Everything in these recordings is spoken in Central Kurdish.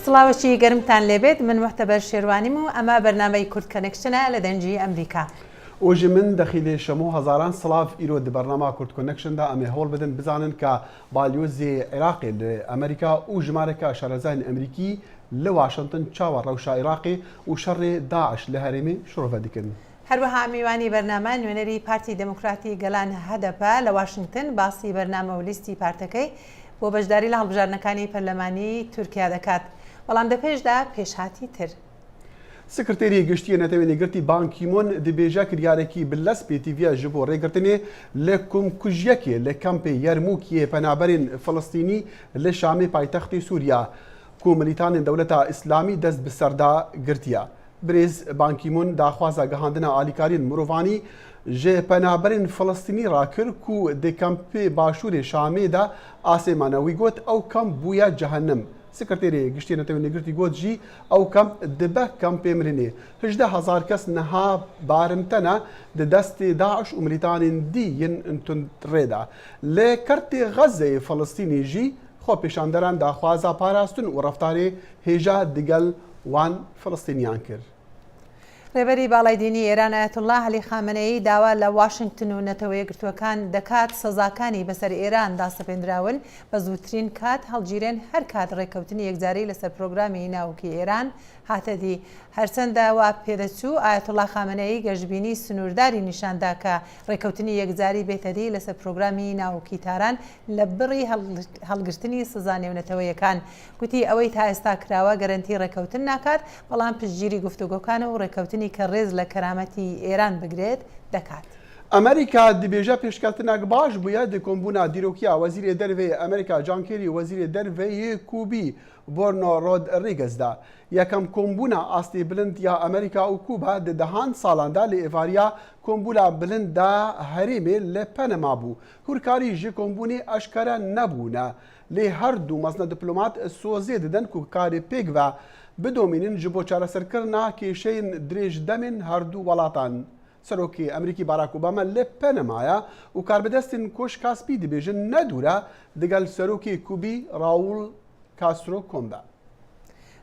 سڵاوەکی گەرمتان لێبێت من محتەبەر شێروانیم و ئەمە بەرنامەی کورد کەنێکشنە لە دەنجی ئەمریکا. ئۆژی من دەخیلێ شەمو هەزاران سڵاو ئیرۆ دی بەرنامە کورد کۆنەکشندا ئەمێ هەوڵ بدەن بزانن کە بالیۆزی عێراقی لە ئەمریکا و ژمارەکە شارەزای ئەمریکی لە واشنگتن چاوە ڕەوشە عێراقی و شەڕێ داعش لە هەرێمی شڕۆڤە دیکردن. هەروەها میوانی بەرنامە نوێنەری پارتی دموکراتی گەلان هەدەپە لە واشنگتن باسی بەرنامە و لیستی پارتەکەی بۆ بەشداری لە هەڵبژاردنەکانی پەرلەمانی تورکیا دەکات. بەڵام دەپێشدا پێشهاتی تر. سکرتێری گشتیە نەتەوێنی گرتی بانکیمۆن دەبێژە کریارێکی بلەس پێتیڤە ji بۆ ڕێگرتنێ لە کومکوژیەکێ لە کەمپێ یەرموکیە پەنابەرین فلستینی لە شامی پایتەختی سووریا کو ملیتانên دەولەتا ئیسلامی دەست bi serda girtiye. Birêz Bankîmûn daxwaza gihandina alîkariyên mirovî ji penaberên Filistînî rakir ku di kempê başûrê Şamê de asê mane wî got ew kamp bûye cehennem. Sekretêrê giştî netewên girtî got jî ew kamp dibe kampê mirinê. 18,000 kes niha barimtene di destê Daeş û militanên dî yên tundrê de. Lê kertê Xezeyê Filistînî jî xwe pêşanderan daxwaza parastin û reftarê hêja digel wan Filistîniyan kir. ڕێبەری باڵای دینی ئێران ئایەتوڵڵا عەلی خامنەیی داوا لە واشنگتن و نەتەوە یەکگرتووەکان دەکات سەزاکانی بەسەر ئێران داسەپێنراون بە زووترین کات هەڵگیرێن هەر کات ڕێکەوتنی یەکجاری لەسەر پرۆگرامی ناوکی ئێران هاتەدی. هەرچەندە وا پێدەچوو ئایەتوڵڵا خامنەیی گەشببینی سنوورداری نیشاندا کە ڕێکەوتنی یەکجاری بێتەدی لەسەر پرۆگرامی ناوکی تاران لە بڕی هەڵگرتنی سزا نێونەتەوەیەکان. گوتی ئەوەی تا ئێستا کراوە گەرنتی ڕێکەوتن ناکات بەڵام پشتگیری گفتوگۆکانە و ڕێکەوتنی کە ڕێز لە کەرامەتی ئێران بگرێت دەکات. ئەمریکا دبێژە پێشکەوتنێک باش بووە دی کۆمبوونا دیرۆکیا وەزیرێ دەرەوەی ئەمریکا جان کێری وەزیرێ دەرەوەی کوبی بۆرنۆ ڕۆدریگەزدا یەکەم کۆمبوونا ئاستی بلند یا ئەمریکا و کوبا di dehan salan da lê êvariya kombûla bilind da herêmê li Panama bû. Hûrkarî ji kombûnê eşkere nebûne. Lê her du mezne diplomat sozê didin ku karê pêk ve bidomînin ji bo çareserkirina kêşeyên dirêjdemên her du welatan. Serokê Emerîkî Barack Obama li Panamaya û karbidestên Koşkaspî dibêjin nedûre digel serokê Kubî Raul Castro Kombe.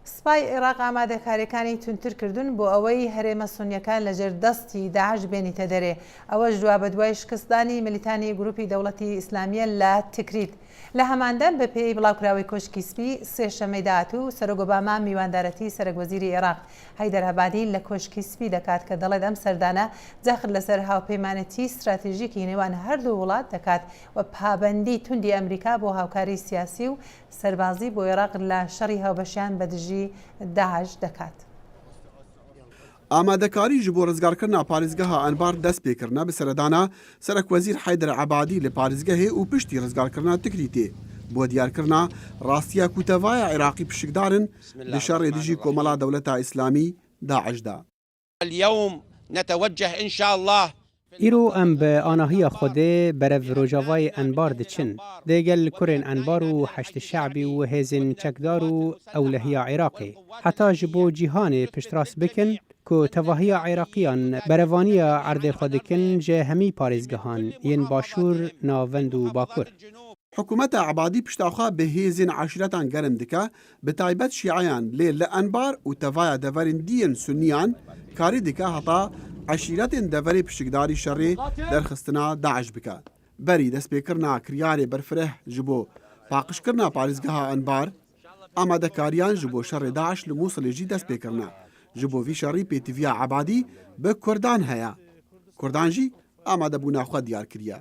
سپای عێراق ئامادەکاریەکانی تونتر کردوون بۆ ئەوەی هەرێمە سونیەکان لەژێر دەستی داعش بێنیتە دەرێ. ئەوەش دوا بە دوای شکستدانی ملیتانی گروپی دەوڵەتی ئیسلامیە لە تکریت. لە هەماندا بە پێی بڵاوکراوی کۆشکی سپی سێشەمەی داهاتوو سەرۆک ئۆباما میواندارەتی سەرۆکوەزیری عێراق هەیدەر عەبادی لە کۆشکی سپی دەکات کە دەڵێت ئەم سەردانە جەخت لەسەر هاوپەیمانەتی استراتیژیکی نێوان هەردوو وڵات دەکات و پابەندی توندی ئەمریکا بۆ هاوکاری سیاسی و سەربازی بۆ عێراق لە شەڕی هاوبەشیان بە دژی داعش دەکات. ئامادەکاری ji بۆ ڕزگارکردنا پارێزگەها ئەنبار دەست پێکردنا bi seredana Serokwezîr Heyder Ebadî li parêzgehê û piştî rizgarkirina Tikrîtê bo diyarkirina rastiya ku tevaya Iraqî pişikdarin li şerê dijî komela dewleta İslamî Daeş da. îro em bi anahiya Xwedê berev rojavayê Enbar diçin. Dêgel kurên Enbar û heştê şeعبî û hêzên çekdar û ewlehiya Iraqê. Heta ji bo cîhanê piştrast bikin ku tevahiya Iraqîyan berevaniya erdê xwe dikin ji hemî parêzgehan yên başûr, navend û bakur. Hikûmeta Ebadî piştaxwe bi hêzên eşîretan germ dike bi taybet şîayan lê li Enbar û tevaya deverên dîyên Sunniyan karî dike heta eşîretên deverê pişikdarî şerê derxistina Daeş bike. Berî destpêkirina kiryarê berfireh ji bo paqijkirina parêzgeha Enbar, amadekariyan ji bo şerê Daeş li Mosulê jî destpêkirine. Ji bo vî şerî pêtiviya Ebadî bi Kurdan heye. Kurdan jî amadebûna xwe diyar kiriye.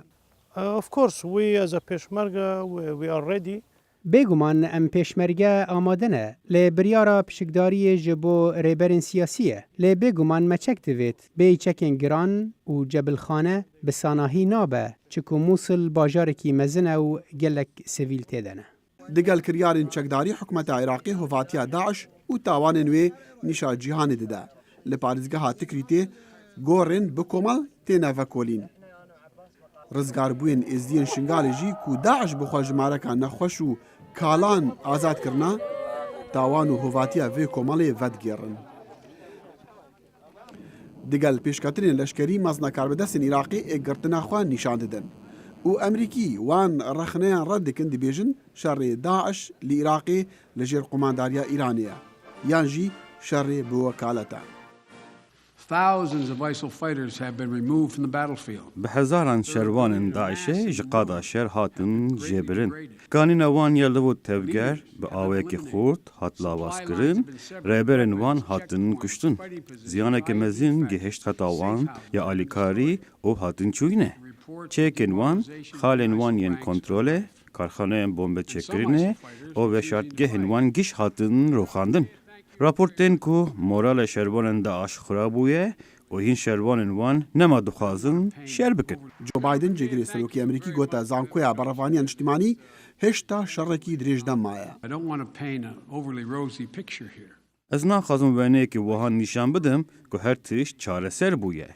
Of course, we as a Peshmerga, we are ready. Bêguman em pêşmerge amade ne lê biryara pişikdariyê ji bo rêberên siyasî ye. Lê bêguman meçek divêt bê çekên giran û cebilxane bi sanahî nabe çiku Mosul bajarekî mezin e û gelek sivîl têde ne. Digel kiryarên çekdarî hikûmeta Iraqê hovatiya Daeş û tawanên wê nîşa cîhanê dide. Li parêzgeha Tikrîtê gorên bi komal têne vekolîn. Rizgarbûyên êzdiyên şingalê jî ku Daeş bi xwe ji mareka nexweş û kalan azadkirina, tawan û hovatiya vê komalê vedgêrin. Digel pêşketinên leşkerî mezna karbidestên Iraqê êgirtina xwe nîşan didin. و ئەمریکی وان ڕەخنەیان ڕەت دەبێژن شەڕێ داعش لە عێراقی لەژێر قومانداریە ئیرانەیە یانژی شەڕێ بۆ وەکالەتە. Thousands of ISIL fighters have been removed from the battlefield. بهزاران شروان داعشه جقادا شهر هاتن جبرن. کانین وان یلو تفگر به آویک خورد هات لاواس کرن. رهبرن وان هاتن کشتن. زیانه که مزین گهشت خطاوان یا آلیکاری او هاتن چوینه. چکن وان خالن وان ین کنترله کارخانه بمب چکرینه او وشارتگهن وان گیش هاتن روخاندن. راپورتن کو مورال شروان داعش خرابویه و این شروان وان نما دخوازن شر بکن. جو بایدن جگری سروکی امریکی گوتا زانکویا برافانی انشتیمانی هشتا شرکی دریجدن مایه. I don't want to paint an overly rosy picture here. از نخوازم وانه که وهان نشان بدم که هر تیش چاره سر بویه.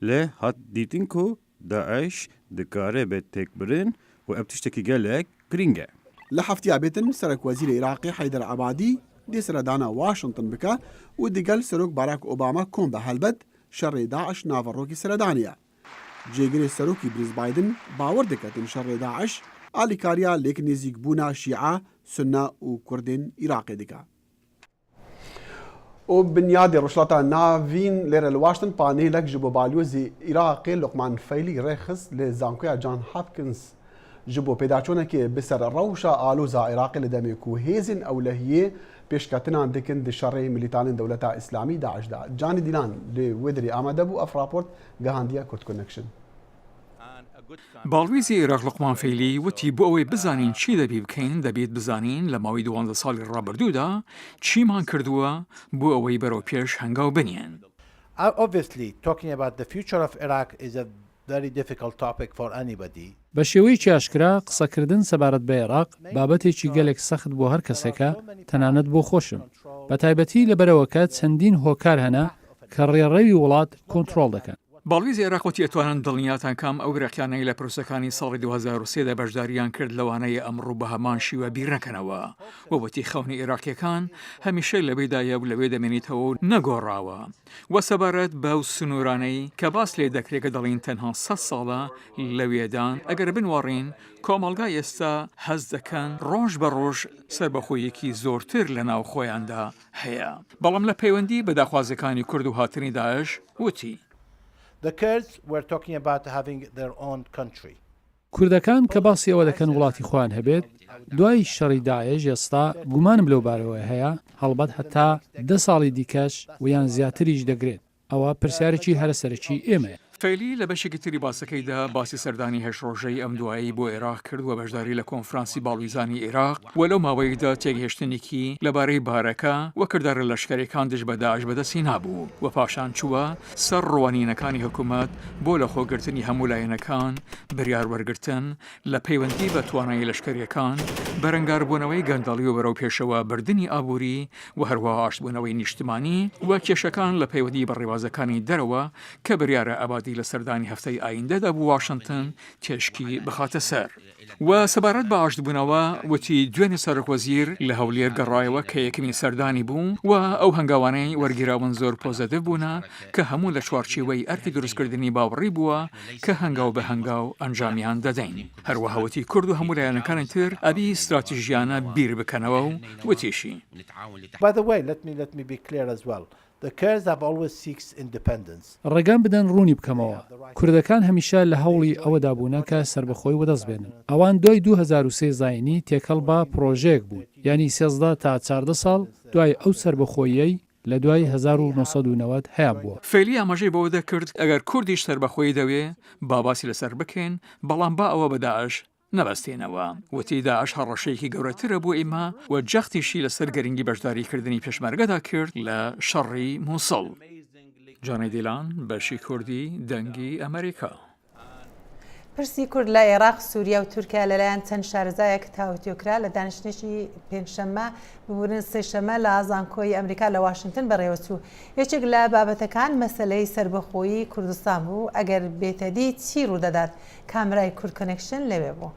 له هات دیتن کو داعش دکاره به تک برن و ابتشتکی گلک گرینگه. لحفتي عبيتن سرك وزير العراقي حيدر عبادي دي سردانا واشنطن بكا ودي قال سروك باراك أوباما كون بهالبد شر داعش نافروكي سردانيا جيجري سروكي بريز بايدن باور دكتن شر داعش آلي كاريا ليك نزيق بونا شيعة سنة وكردين عراقي دكا وبنيادي رشلاتا نافين لير الواشنطن بانيلك جبو باليوزي عراقي لقمان فيلي ريخص لزانكويا جان هابكنز جبو پیداچونه که بسر روشا آلوزا عراقی لدمی کو هیزن اولهیه پیشکتنا دکن دشاره ملیتان دولتا اسلامی داعش دا جانی دیلان لودری آمده بو اف راپورت گهاندیا کرد کنکشن باڵویزی عێراق لوقمان فەیلی وتی بۆ ئەوەی بزانین چی دەبی بکەین دەبێت بزانین لە ماوەی 12 ساڵی ڕابردوودا چیمان کردووە بۆ ئەوەی بەرەو پێش هەنگاو بنێن. Obviously, talking about the future of Iraq is a very difficult topic for anybody. بە شێوەیەکی ئاشکرا قسەکردن سەبارەت بە عێراق بابەتێکی گەلێک سەخت بۆ هەر کەسێکە تەنانەت بۆ خۆشم بە تایبەتی لەبەرەوەکە چەندین هۆکار هەنا کە ڕێڕەوی وڵات کۆنتڕۆڵ دەکەن. باڵویزی عێراق وتی ئەتوانن دڵنیاتان کام ئەو گرەقیانەی لە پرۆسەکانی ساڵی 2023 بەشداریان کرد لەوانەیە ئەمڕوو بە هەمان شیوە بیرنەکەنەوە و وتی خەونی عێراقیەکان هەمیشەی لەوێدایە و لەوێ دەمێنیتەوە و نەگۆڕاوە و سەبارەت بەو سنوورانەی کە باس لێ دەکرێت کە دەڵین تەنها 100 ساڵە لەوێدان ئەگەر بنوەڕین کۆمەڵگای ئێستا هەز دەکەن ڕۆژ بە ڕۆژ سربەخۆیەکی زۆرتر لە ناو خۆیاندا هەیە بەڵام لە پەیوەندی بە داخوازەکانی کورد و هاتنی داعش وتی The Kurds were talking about having their own country. کوردەکان کە باسی ئەوە دەکەن وڵاتی خۆیان هەبێت دوای شەڕی داعش ئێستا گومانم لەو بارەوە هەیە هەڵبەت هەتا 10 ساڵی دیکەش و یان زیاتریش دەگرێت ئەوە پرسیارێکی هەرە سەرەکی ئێمەیە. فەیلی لە بەشێکی تری باسەکەیدا باسی سەردانی هەش ڕۆژەی ئەم دوایی بۆ عێراق کرد و بەشداری لە کۆنفرانسی باڵویزانی عێراق و لەو ماوەیەدا تێگەهێشتنێکی لەبارەی بارەکە و کردارە لەشکەرەکان دژ بە داعش بەدەستی نابوو و پاشان چووە سەر ڕوانینەکانی حکوومەت بۆ لە خۆگرتنی هەموو لایەنەکان بریار وەرگرتن لە پەیوەندی بە توانایی لەشکەریەکان بەرەنگاربوونەوەی گەندەڵی و بەرەو پێشەوە بردننی ئابووری و هەروە ئاشتبوونەوەی نیشتمانی و کێشەکان لە پەیوەندی بە ڕێوازەکانی دەرەوە کە بریارە ئابادی لە سەردانی هەفتەی ئایندەدا بۆ واشنگتن تێشکی بخاتە سەر و سەبارەت بە ئاشتبوونەوە وتی دوێنێ سەرۆکوەزیر لە هەولێر گەڕایەوە کە یەکەمی سەردانی بوو و ئەو هەنگاوانەی وەرگیراون زۆر پۆزەتیڤ بوونە کە هەموو لە چوارچێوەی ئەرکی دروستکردنی باوەڕی بووە کە هەنگاو بە هەنگاو ئەنجامیان دەدەین هەروەها وتی کورد و هەموو لایەنەکانی تر ئەبی استراتیژیانە بیر بکەنەوە و وتیشی. By the way, let me be clear as well. The Kurds have always sought independence. ڕێگان بدەن ڕوونی بکەمەوە کوردەکان هەمیشە لە هەوڵی ئەوەدا بوونە کە سربەخۆی وەدەست بێنن ئەوان دوای 2023 زاینی تێکەڵ بە پرۆژەیەک بوو ینی 13 تا 14 ساڵ دوای ئەو سربەخۆیی لە دوای 1990 هەیە بووە. فەیلی ئاماژەی بەوە دەکرد ئەگەر کوردیش سربەخۆیی دەوێ باسی لەسەر بکەین بەڵام با ئەوە بە داعش نەبەستێنەوە وتی داعش هەڕەشەیەکی گەورەترە بۆ ئێمە و جەختیشی لەسەر گەرنگی بەشداریکردنی پێشمەرگەدا کرد لە شەڕی مووسڵ. جانەی دیلان بەشی کوردی دەنگی ئەمریکا. پرسی کورد لە عێراق سووریا و تورکیا لەلایەن چەند شارەزایەک تاوتێکرا لە دانیشتێکی پێنجشەممە ببوورن سێشەمە لە ئازانکۆی ئەمریکا لە واشنگتن بەڕێوەچوو یەکێک لە بابەتەکان مەسەلەی سربەخۆیی کوردستان بوو ئەگەر بێتەدی چی ڕوودەدات کامرای کورد کۆنێکشن لەوێ بوو.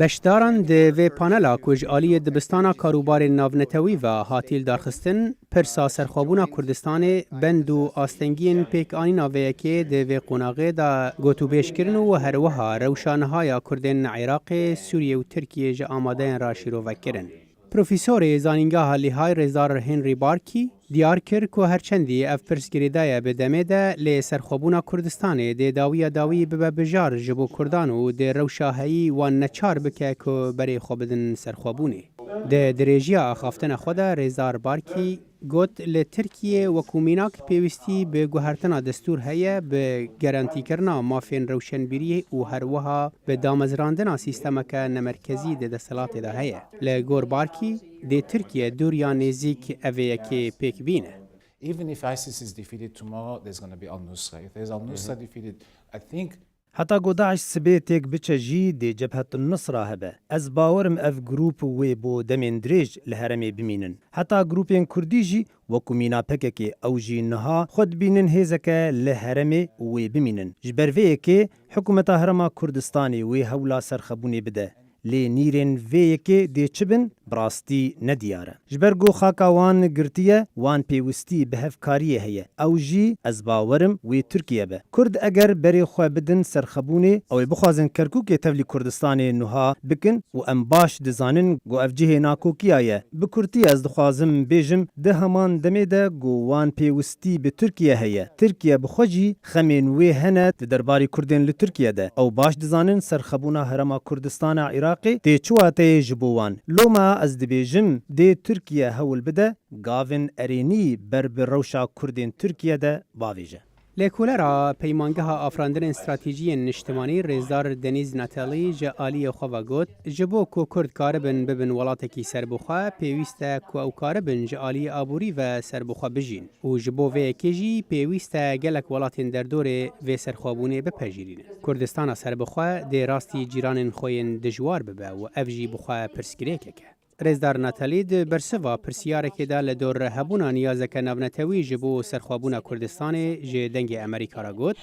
بەشداران دێ پانەلا کوژ ئالیە دبستانە کاروبارên navnetewî ve hatîl darxistin pirsa serxwebûna Kurdistanê bend û astengiyên pêkanîna vêyekê dê vê qonaxê da gotûbêjkirin û herwiha rewşanihaya Kurdên Iraqê, Sûriye û Tirkiye ji amadeyên ra şîrovekirin. Profîsorê zanîngeha Lîhay Rêzar Henry Barkî diyar kir ku herçendî ev pirsgirêdaya bi demê de lê serxwebûna Kurdistanê dê dawiya dawî bibe bijar ji bo Kurdan û dê rewşa heyî wan neçar bike ku berê xwe bidin serxwebûnê. Di dirêjiya axaftina xwe de Rêzar Barkî got li Tirkiye wekû mînak pêwîstî bi guhertina destûr heye bi gerantîkirina mafên rewşenbîrî û herwiha bi damezrandina sîstemeke nemerkezî dê desthilatê de heye. Li gor Barkî dê Tirkiye dûriya nêzik evêyekê pêk bîne. Even if ISIS is defeated tomorrow, there's going to be al-Nusra. If there's al-Nusra defeated, I think حتا گو داعش سبێتێک بچە ژی دێ جەبهەت النسرا هەبە ئەس باوەرم ئەف گروپ وێ بۆ دەمێن درێژ لە هەرەمێ بمینن هەتا گروپێن کوردی ژی وەکو میناپەکێکێ ئەو ژی نەها خۆت بینن هێزەکە لە هەرەمێ وێ بمینن ji ber vê yekê hikûmeta Herêma Kurdistanê wê hewla serxebûnê bide lê nîrên vê yekê dê çi bin birastî nediyar e. Ji ber got xaka wan girtiye wan pêwîstî bi hevkariyê heye. Ew jî ez bawerim wê Tirkiye be. Kurd eger berê xwe bidin serxebûnê ew ê bixwazin Kerkûkê tevlî Kurdistanê niha bikin û em baş dizanin got ev cihê nakokiya ye. Bi Kurtî ez dixwazim bêjim di heman demê de got wan pêwîstî bi Tirkiye heye. Tirkiye bi xwe jî xemên wê hene di derbarê Kurdên li Tirkiye de. Ew baş dizanin serxebûna Herêma Kurdistana Iraqê tê çi wateyê ji bo wan. Loma ez dibêjim dê Tirkiye hewl bide gavên erênî ber bi rewşa Kurdên Tirkiye de bavêje. Lêkolera peymangeha afrandinên stratejiyên niştimanî Rêzdar Deniz Natalî ji aliyê xwe ve got ji bo ku Kurd karibin bibin welatekî serbixwe pêwîst e ku ew karibin ji aliyê aborî ve serbixwe bijîn û ji bo vê yekê jî pêwîst e gelek welatên derdorê vê serxwebûnê bipejirînin. Kurdistana serbixwe dê rastî cîranên xwe yên dijwar bibe û ev jî bixwe pirsgirêkek e. Rêzdar Natalî di bersiva pirsiyarekê de li dor hebûna niyazeke navnetewî ji bo serxwebûna Kurdistanê ji dengê Amerîka re got.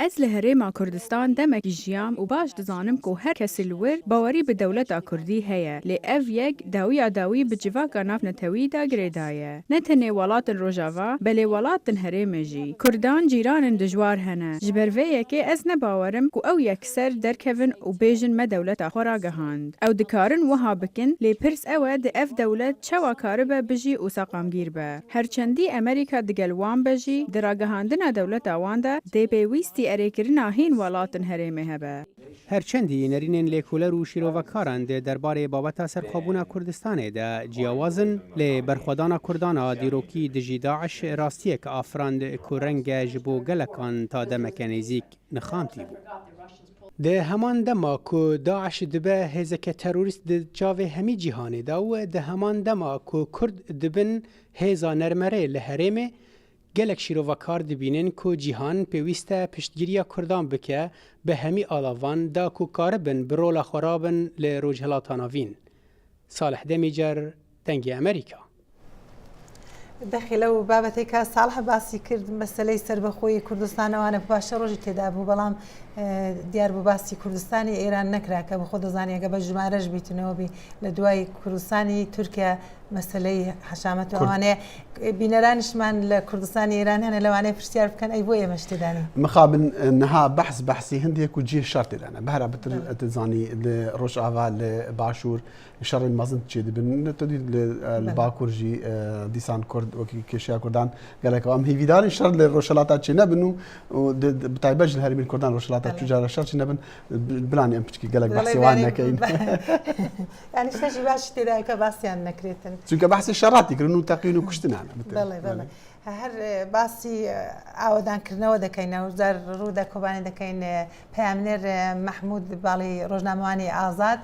Ez li Herêma Kurdistan demekî jiyam û baş dizanim ku her kesî li wir bawerî bi dewleta Kurdî heye. Lê ev yek dawiya dawî bi civaka navnetewî de girêda ye. Ne tenê welatên Rojava, belê welatên Herêmê jî. Kurdan cîranên dijwar hene. Ji ber vê yekê ez nebawerim ku ew yekser derkevin û bêjin me dewleta xwe ra gehand. Ew dikarin wiha bikin lê pirs ew e di ev dewlet çawa karibe bijî û seqamgîr be. Herçendî Amerîka digel wan be jî di ragihandina dewleta wan de dê pêwîstî erêkirina hîn welatên Herêmê hebe. Herçendî nêrînên lêkoler û şîrovekaran dê derbarê babeta serxwebûna Kurdistanê de ciyawazin lê berxwedana Kurdana dîrokî di jî Daeş rastiyek afrand ku renge ji bo gelekan ta demeke nêzik nixamtî bû. Di heman dema ku Daeş dibe hêzeke terorîst di çavê hemî cîhanê de û di heman dema ku Kurd dibin hêza nermerê li Herêmê gelek şîrovekar dibînin ku cîhan pêwîst e piştgiriya Kurdan bike bi hemî alavan da ku karibin bi rola xwe rabin li rojhilata navîn. Salih Demîcer, dengê Amerîka. دەخی لەو بابەتێکە ساڵح باسی کرد مەسلەی سربەخۆی کوردستانەوانە باشە ڕۆژی تێدا بوو بەڵام دیار بوو باسی کوردستانی ئێران نەکرا کە بەخۆ دەزانێگە بە ژمارەش بیتنەوەبی لە دوای کوردستانی تورکیا مەسلەی حەشامەت ئەوانەیە بینەرانیشمان لە کوردستانی ئێران هەنە لەوانەیە پرسیار بکەن ئەی بۆ ئێمە شتێدانی مخابن نها بحثی هەندێک و جێ شەر تێدانە بەهرا بتر تزانی لە ڕۆژئاوا لە باشوور شەڕی مەزن چێ دەبن لە باکوورژی دیسان کورد وەکی کێشیا کوردان گەلێکەوە ئەم هیویداری شەر لە ڕۆژهەڵاتە چێ نەبن و بەتایبەت لە هەرێمی کوردان ڕۆژهەڵاتە توجارە شەر چی نەبن بلانی ئەم پچکی گەلێک بەحسی وان نەکەین یعنی شتێکی باش تێدایە کە باسییان نەکرێتن چونکە بەحسی شەڕاتی کردن و تەقین و کوشتنانە هەر باسی ئاوەدانکردنەوە دەکەینەوە جار ڕوودا کۆبانی دەکەین پەیامنێر مەحموود باڵی ڕۆژنامەوانی ئازاد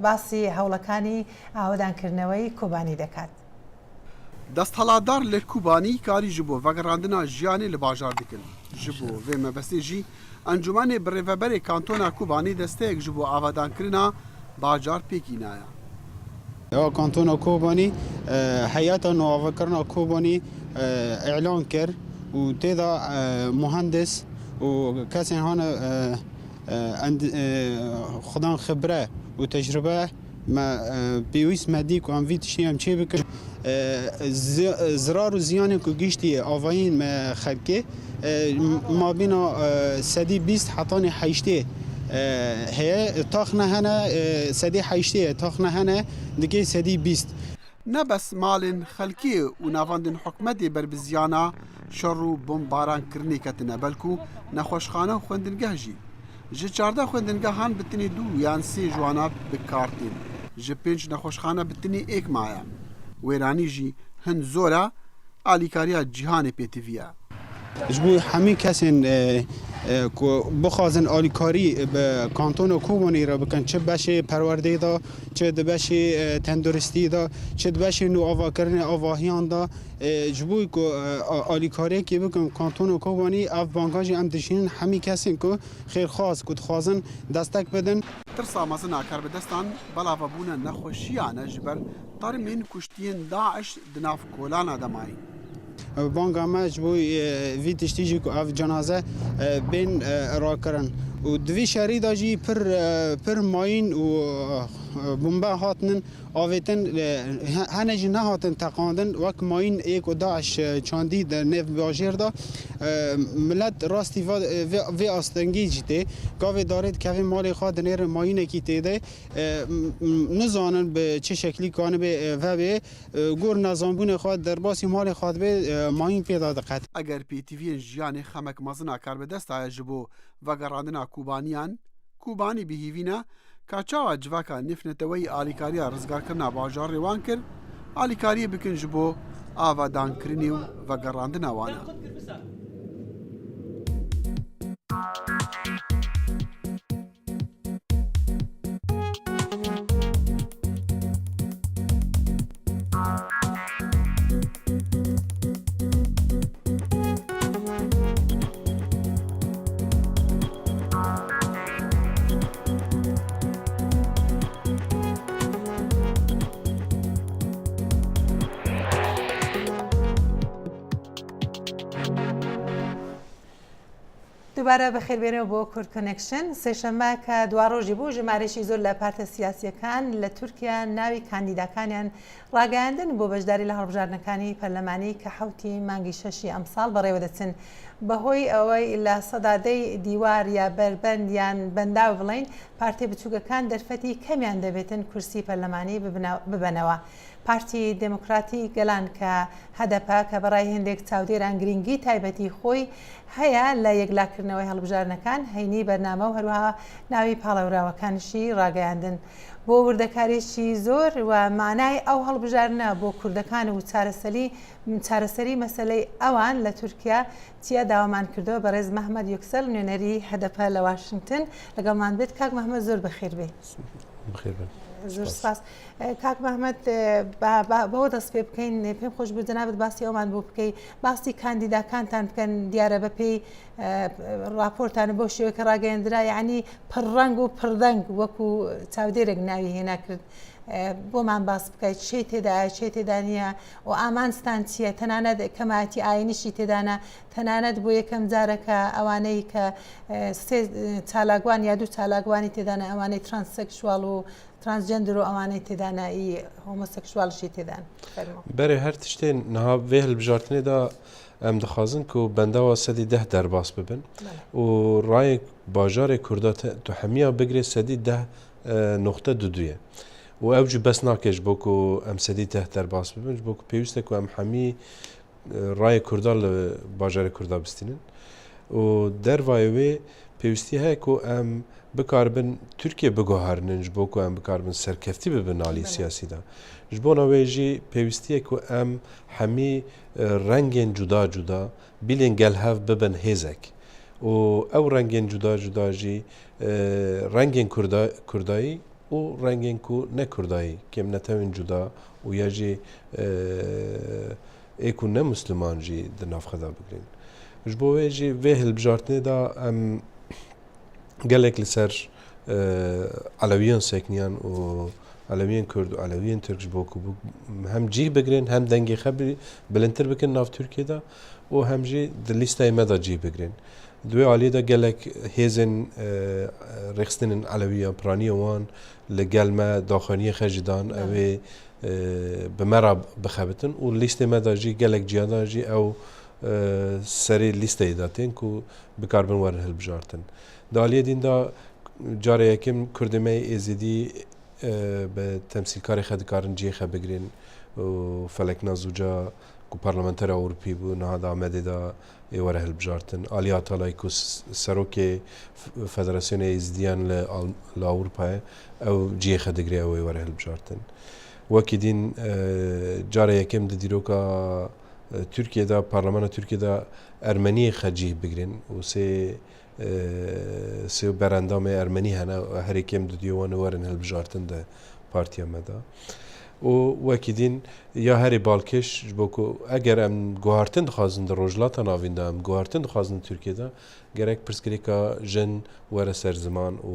باسی هەوڵەکانی ئاوەدانکردنەوەی کۆبانی دەکات. دەستهەڵاتدار لە کوبانی کاری ji bo vegerandina jiyanê li bajar dikin. Ji bo vê mebestê jî Encûmenê bi rêveberê kantona Kubanî desteyek ji bo avadankirina bajar pêkînaya. Kantona Kobanî heyeta navavekirina Kobanî elan kir û têda muhendis û وكاسين هنا عند خدان خبرة وتجربة ما بيويس ماديك وعم في تشتي عم شيء بك زرار وزيانة كوجيشتي أوفاين ما خلكه ما بينا سدي بيست حطاني حيشتي هي تاخنا هنا سدي حيشتي تاخنا هنا دقي سدي بيست نبس مالن خلکی و ناواندن حکومتی بربزیانا شر و بمباران کرنی کتنه بلکو نخوشخانه و خوندنگه جی. جه 14 خوندنگه هان بتنی 2 یان 3 جوانا بکارتین. جه 5 نخوشخانه بتنی 1 مایا. ویرانی جی هن زورا آلیکاریا جهان پیتویا. جبو همین کسین که بخوازن آلیکاری به کانتون کوبانی را بکن چه بشه پرورده دا چه بشه تندرستی دا چه بشه نو آوا کردن آواهیان دا جبوی که آلیکاری که بکن کانتون کوبانی اف بانکاجی ام دشین همین کسین که خیر خواست که خوازن دستک بدن ترسا مزنا کار بدستان بلا بابونا نخوشیانه جبر طرمین کشتین داعش دناف کولانا دمایی. بانگا ما جبوی وی تشتیجی که اف جنازه بین را کرن و دوی شهری داجی پر ماین و بمبه هاتنن آویتن هنجی نه هاتن تقاندن وک ماین ایک و داعش چاندی در نف باجیر دا ملت راستی وی آستنگی جیته گاوی دارید که مال خواه دنیر ماین کی تیده نزانن به چه شکلی کانه به و به گور نظامبون خواه در باسی مال خواه به ماین پیدا دقت اگر پی تی وی جیان خمک مزنا کار بدست جبو و گراندنا کوبانیان کوبانی بهیوینا کاچاوا جواکا نفنتوی آلیکاریا رزگار کرنا باجار روان کر آلیکاری بکن جبو آوا دان کرنی و گراندنا وانا دوباره بخیر بینه بۆ کورد کنکشن سێشەممە کە دوا ڕۆژی بوو ژمارەشی زۆر لە پارتە سیاسیەکان لە تورکیا ناوی کاندیداکانیان ڕاگەاندن بۆ بەشداری لە هەڵبژاردنەکانی پەرلەمانی کە حوتی مانگی 6 ئەمساڵ بەڕێوە دەچن بەهۆی ئەوەی لە سەدادەی دیوار یا بەربەند یان بەنداو بڵین پارتی بچووکەکان دەرفەتی کەمیان دەبێتن کورسی پەرلەمانی ببنەوە. پارتی دموکراتی گەلان کە هەدەپە کە بەڕای هێندێک چاودێران گرنگی تایبەتی خۆی هەیە لە یەکلاکردنەوەی هەڵبژاردنەکان هەینی بەرنامە و هەروەها ناوی پاڵەوراوەکانشی ڕاگەیاندن بۆ وردەکاریشی زۆر و مانای ئەو هەڵبژاردنە بۆ کوردەکان و چارەسەری مەسەلەی ئەوان لە تورکیا چیە داوامان کردەوە بەڕێز مەحمەد یوکسەل نوێنەری هەدەپە لە واشنگتن لەگەڵمان بێت کاک مەحمەد زۆر بەخێر بێ. زۆر سپاس. کاک مەحمەد بەوە دەست پێ بکەین پێم خۆش بوو جەنابەت باسی ئەومان بۆ بکەی باسی کاندیداکانتان بکەن دیارە بەپێی راپۆرتانە بۆ شێوەیە کە ڕاگەیاندرا یعنی پڕڕەنگ و پڕدەنگ وەکو چاودێرێک ناوی هێنا کرد بۆمان باس بکەیت چێ تێدایە چێ تێدا نییە و ئامانستان چییە تەنانەت کەماتی ئاینیشی تێدانە تەنانەت بۆ یەکەم جارەکە ئەوانەی کە سێ چالاگوان یا دوو چالاگوانی تێدانە ئەوانەی ترانسسێکشوال و ترانسجندر و ئەوانەی تێدانایی هۆمۆسێکشوالشی تێدان بەرێ هەر تشتێن نەها وێ هەڵبژاردنێدا ئەم دەخوازن و بەنداوە سەدی 10 دەرباس ببن و ڕایەک باژارێک کووردا تو هەمیە بگرێت سەدی 10 نقطە دوویە و ئەو جی بەس ناکەش بۆکو ئەم سەدی 10 دەرباس ببن بۆکو پێویستە و ئەم هەمی ڕایە کووردا لە باژارێک کووردا بستێنن و دەرڤایەوێ پێویستی هەیە و ئەم بکاربن تورکیە بگۆهارنن ji بۆ ku em bikarbin serkeftî bibin alî siyasî da ji bo wê jî pêwîstiye ku em hemî rengên cuda cuda bilên gelhev bibin hêzek û ew rengên cuda cuda jî rengên Kurdayî û rengên ku ne Kurdayî kêm netewên cuda û ya jî ê ku ne Müslüman jî di navxeda bigirin ji bo wê jî vê hilbijartinê da em gelek li ser Aleviyan sekniyan û Aleviyan Kurd û Aleviyan Türk ji bo ku hem cih bigirin hem dengê xwe bilindtir bikin nav Tirkiyê da û hem jî di lîsteyê me da cih bigirin. دوێ عالیدا gelek hêzên rêxistinên Elewiya Piraniye wan li gel me daxwaniye xwe jî dan ew ê bi me re bixebitin û lîstê me da jî gelek ciyada jî ew serê lîsteyê da tên ku bikarbin werin hilbijartin. Di aliyê dîn da carê yekim Kurdê me êzîdî bi temsîlkarê xwe dikarin ciyê xwe bigirên û Felek Nazûca ku parlamentera Ewropî bû niha da Amedê da ê were hilbijartin. Aliya Atalayê ku serokê Federasyona Êzidiyan li Ewropayê ew ciyê xwe digire ew ê were hilbijartin. Wekî dîn carê yekim di dîroka Tirkiyeyê Parlamentoya Tirkiyeyê Ermeniyê xwe cih bigirin û sê berendamê Ermenî hene herêkêm di diyo wan werin hilbijartin de partiya me da. û wekî dîn ya herê balkêş ji bo ku eger em guhartin dixwazin di rojhilata navîn da em guhartin dixwazin Tirkiyeyê gerek pirsgirêka jin were ser ziman û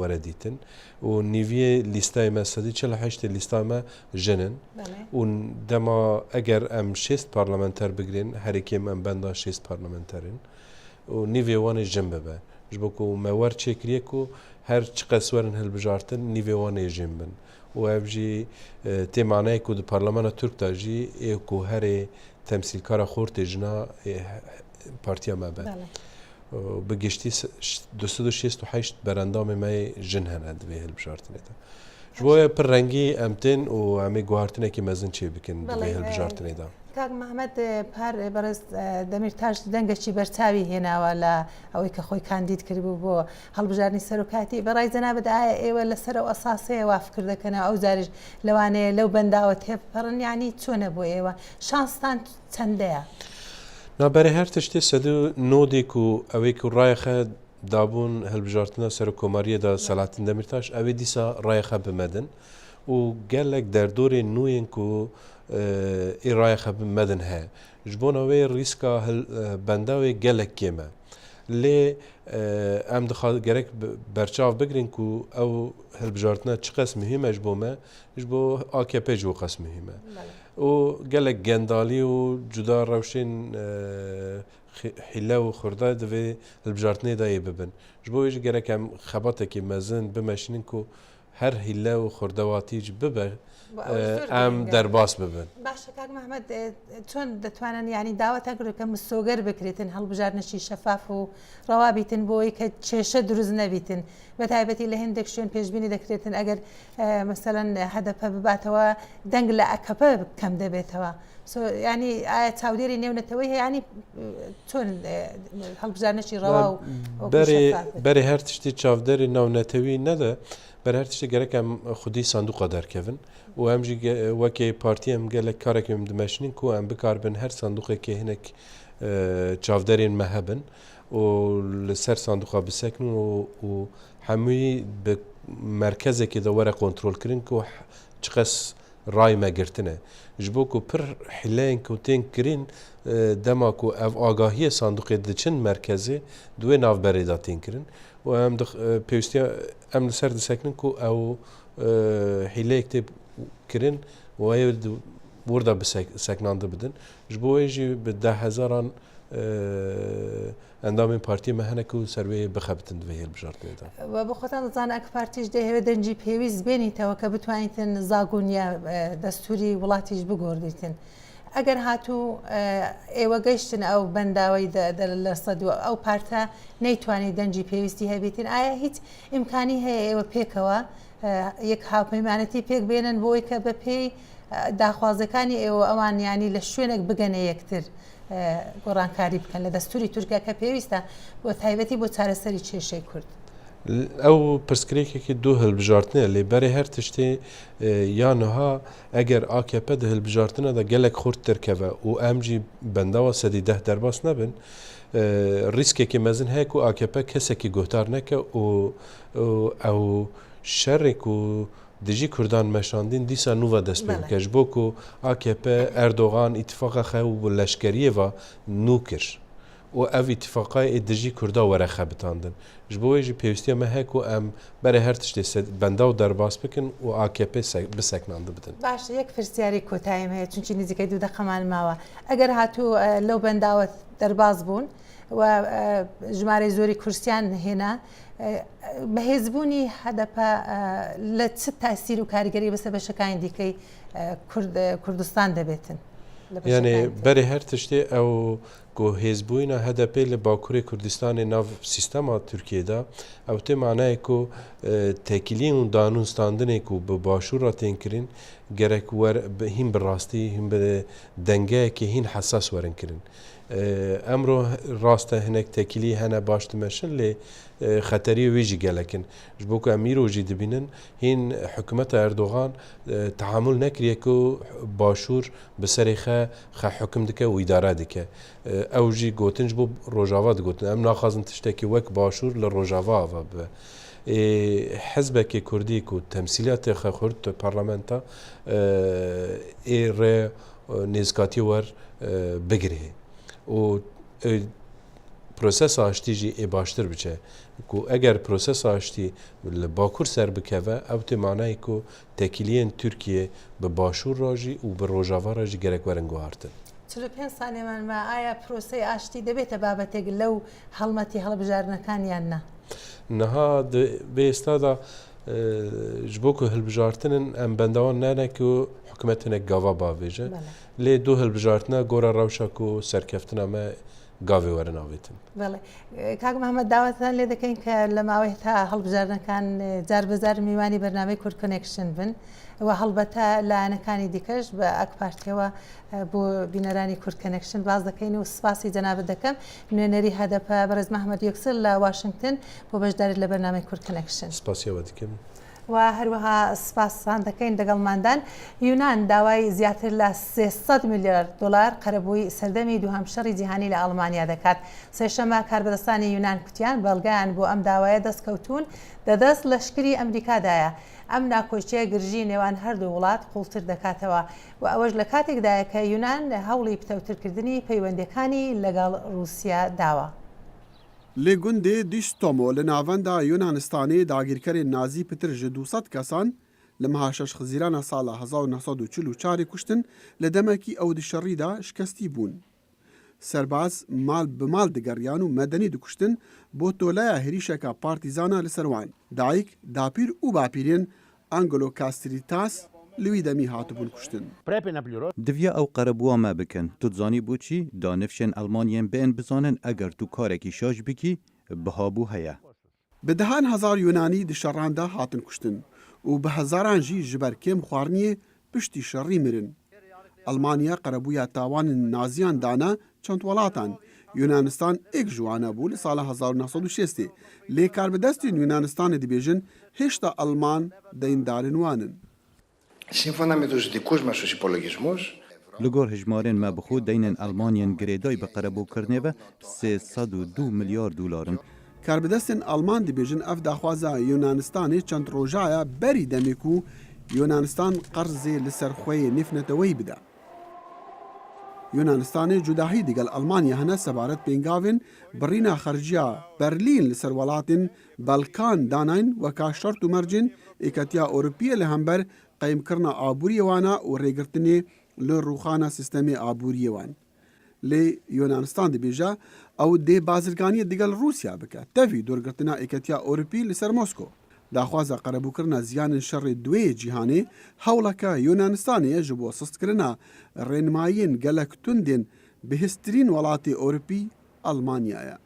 were dîtin û nîviyê lîsteyê me 148 lîsta me jin in û dema eger em 6 parlamenter bigirên herêkêm em benda 6 parlamenterên û nîvê wan ê jin bibe ji bo ku me wer çêkiriye ku her çi qes werin hilbijartin nîvê wan ê jin bin û ev jî tê manayê ku di Parlamentoya Tirk da jî ê ku herê temsîlkara xortê jina partiya me be. Bi giştî 268 berendamê me jin hene divê hilbijartinê de. Ji bo pir rengî em tên û em ê guhartinekî mezin çê bikin divê hilbijartinê de. کاک محەممەد پار بەڕێز دەمیرتاش دەنگەشی بەرچاوی هێناوە لە ئەوەی کە خۆی کاندید کردبوو بۆ هەڵبژارنی سەرۆکاتی بەڕای جەنابەت ئایا ئێوە لەسەر ئەو ئەساسەیە وافکردەکەنەوە ئەو جاریش لەوانەیە لەو بەنداوە تێپەڕن ینی چۆنە بۆ ئێوە شانستان چەندەیە؟ نابەرێ هەر تشتێ سەد و نۆدێک و ئەوەی و ڕایەخە دابوون هەلبژارتنە سەر و کۆماریەدا سەلاتین دەمیرتاش ئەوێ دیسا ڕایەخە بمەدن و gelek derdorên nûyên ku ê rayexwe bimedin heye ji bo wê rîska bendawê gelek kêm e lê em gerek berçav bigirin ku ew hilbijartina çi qes mihîm e ji bo me ji bo AKP jî qes mihîm e û gelek gendalî û cuda rewşên hîle û xurda divê hilbijartinê de yê bibin ji bo wê jî gerek em xebatekî mezin bimeşînin ku her hîle û xurdewatî jî bibe em derbas bibin. باشە کاک محەممەد چۆن دەتوانن ینی داوەتان کرد کە مسۆگەر بکرێتن هەڵبژارنەشی شەفاف و ڕەوابیتن بۆ ئەوەی کە کێشە دروست نەبیتن بە تایبەتی لە هەندێک شوێن پێشبینی دەکرێتن ئەگەر مەسەلەن هەدەپە بباتەوە دەنگ لە ئەکەپە کەم دەبێتەوە ینی ئایا چاودێری نێونەتەوەی هەیەی چۆن هەڵبژارنەشی ڕەوا و بەرێ هەر تشتی چاودێری ناونەتەوی نەدە بەر هەر تشتی گەرەک ئەم خودی سندوقا دەرکەون و ئەم jî wekê partiyê em gelek karekê em dimeşînin ku em bikarbin her sandûqekê hinek çavderên me hebin û li ser sandûqa bisekin û hemûyî bi merkezekê de were kontrol kirin ku çi qes ray me girtine ji bo ku pir hileyên ku tên kirîn dema ku ev agahiye sandûqê diçin merkezê duê navberê da tên kirin û em pêwîstiya em li ser disekinin ku ew hîleyek tê kirin û burada biseknandî bidin ji bo wê jî bi 10,000 endamên partiyê me hene ku ser wê bixebitin divê hilbijartinê de. بۆ خۆتان دەزانە ئەکە پارتیش دەیەوێت دەنجی پێویست بێنیتەوە کە بتوانیتن زاگونیە دەستوری وڵاتیش بگۆڕدیتن. ئەگەر هاتوو ئێوە گەیشتن ئەو بەنداوەی لە سەد ئەو پارتە نەیتوانێت دەنجی پێویستی هەبێتین ئایا هیچ ئیمکانی هەیە ئێوە پێکەوە یەک هاوپەیمانەتی پێک بێنن بۆی کە بە پێی داخوازەکانی ئێوە ئەوان ینی لە شوێنێک بگەنە یەکتر گۆڕانکاری بکەن لە دەستوری تورکیا کە پێویستە بۆ تایبەتی بۆ چارەسەری کێشەی کورد. ئەو پرسکرێکێکی دوو هەلبژارتنە لێ بەرێ هەر تشتێ یانها ئەگەر AKP di hilbijartina de gelek xurt derkeve û em jî bendawa sedî deh derbas nebin rîskekê mezin heye ku AKP kesekî guhtar neke û ew şerê ku dijî Kurdan meşandîn dîsa nû ve dest pê bike ji bo ku AKP Erdogan îtifaqa xwe û leşkeriyê ve nû kir û ev îtifaqayê ê dijî Kurda were xebitandin ji bo wê jî pêwîstiya me heye ku em berê her tiştê bendaw derbas bikin û AKP biseknandî bidin. باش یەک پرسیاری کۆتاییم هەیە چونکی نزیکەی دوو دەقەمان ماوە ئەگەر هاتوو لەو بەنداوە دەرباز بوون و ژمارەی زۆری کورسیان هێنا بەهێزبوونی هەدەپە لە چ تاسیر و کاریگەری بەسەر بەشەکانی دیکەی کوردستان دەبێتن یعنی بەری هەر تشتێ ئەو گۆ هێزبووینە هەدەپێ لە باکووری کوردستانی ناو سیستەما تورکیەدا ئەو تێ مانایەک و تێکیلی و دانوستاندنێک و بە باشوورە تێنکردن گەرەک هین بڕاستی هین بە دەنگەیەکی هین حساس وەرنکردن ئەمڕۆ ڕاستە هەنێک تێکیلی هەنە باش دمەشن لێ خەتەری وێژی گەلەکن ji بۆ ku ئەمیرۆژی dibînin hîn hikûmeta Erdogan tehamûl nekiriye ku başûr bi serê xwe hikûm dike û îdare dike ew jî gotin ji bo rojava digotin em naxwazin tiştekî wek başûr li rojava ava bibe hezbekê Kurdî ku temsîlatê xwe xurt parlamenta ê rê nêzkatî wer bigire û prosesa aştî jî ê baştir biçe ku eger prosesa aştî li Bakur ser bikeve ew tê manayê ku tekiliyên Tirkiye bi başûr ra jî û bi rojava ra jî gerek werin guhartin. 45 سانێمان مە ئایا پرۆسەی ئاشتی دەبێتە بابەتێک لەو هەڵمەتی هەڵبژارنەکان یان نا؟ Niha bê êsta da ji bo ku hilbijartinin em bendawan nene ku hikûmethinek gava bavêje lê du hilbijartina gora rewşa ku serkeftina me gavê werin avêtin. کاک محەممەد داواتتان لێ دەکەین کە لە ماوەی تا هەڵبژارنەکان جار بەجار میوانی بەرنامەی کورد کۆنێکشن بن و هەڵبەتە لایەنەکانی دیکەش بە ئەک پارتیەوە بۆ بینەرانی کورد کۆنێکشن باز دەکەین و سپاسی جەنابەت دەکەم نوێنەری هەدەپە بەڕێز محەممەد یەکسەر لە واشنگتن بۆ بەشداری لە بەرنامەی کورد کۆنێکشن سپاسیەوە دەکەم. و هەروەها سپاسان دەکەین دەگەڵماندان یونان داوای زیاتر لە 300 میلیارد دلار قەرەبووی سەردەمی دووهەم شەڕی جیهانی لە ئەڵمانیا دەکات سێشەمە کاربەدەستانی یونان کوتیان بەڵگەیان بۆ ئەم داوایە دەستکەوتون دەدەست لەشکری ئەمریکادایە ئەم ناکۆچیە گرژی نێوان هەردوو وڵات قوڵتر دەکاتەوە و ئەوەش لە کاتێکدایە کە یونان هەوڵی پتەوترکردنی پەیوەندەکانی لەگەڵ رووسیا داوە. Lê gundê Dîstomo li navenda Yunanistanê dagîrkerên nazî pitir ji 200 kesan li meha şeşxizîrana sala 1944 kuştin li demekî ew di şerî de şikestî bûn. Serbaz mal bi mal digeriyan û medenî dikuştin bo toleya herîşeka partîzana li ser wan. Dayîk, dapîr û bapîrên Anglo-Kastritas li wî demî hatibûn kuştin. Diviya ew qerebuwa me bikin. Tu dizanî boçî danîfşên Almanyên bên bizanin eger tu karekî şaş bikî bihabû heye. Bi dehan hezar Yunanî di şerran de hatin kuştin û bi hezaran jî ji ber kêm xwariniyê piştî şerrî mirin. Almanya qerebuya tawanên naziyan dana çend welatan. Yunanistan êk ji wan bû li sala 1960 lê karbidestên Yunanistanê dibêjin hêşta Alman deyndalên wan in. Σύμφωνα με τους δικούς μας τους υπολογισμούς, Li gor hejmarên me bi xwe deynên Almanyên girêdayî bi qerebûkirinê ve 302 milyar dolar in. Karbidestên Alman dibêjin ev daxwaza Yunanistanê çend rojaya berî demê ku Yunanistan qerzê li ser xweyê nêfneteweyî bide. Yunanistanê cudahî digel Almanya hene sebaret pêngavên birîna xerciya Berlîn li ser welatên Balkan danayîn weka şert û mercên Êketiya Ewropîyê li hember qeyîmkirina aboriyê wan û rêgirtinê li rûxana sîstemê aboriyê wan. Lê Yunanistan dibêje ew dê bazirganiyê digel Rûsya bike. Tevî dorgirtina Êketiya Ewropî li ser Mosko. Daxwaza qerebûkirina ziyanên şerê duwê cîhanê hewleka Yunanistanê ji bo sistkirina rênimayiyên gelek tundên bihîstirîn welatê Ewropî Almanya ye.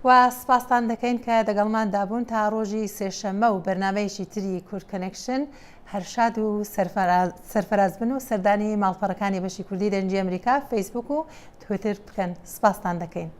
و سپاسان دەکەین کە دەگەڵمان دابوون تا ڕۆژی سێشەممە و بەرنامەیەکی تری کورد کۆنێکشن هەرشاد و سەرفەراز بن و سەردانی ماڵپەڕەکانی بەشی کوردی دەنجی ئەمریکا فەیسبوک و تویتر بکەن سپاسان دەکەین.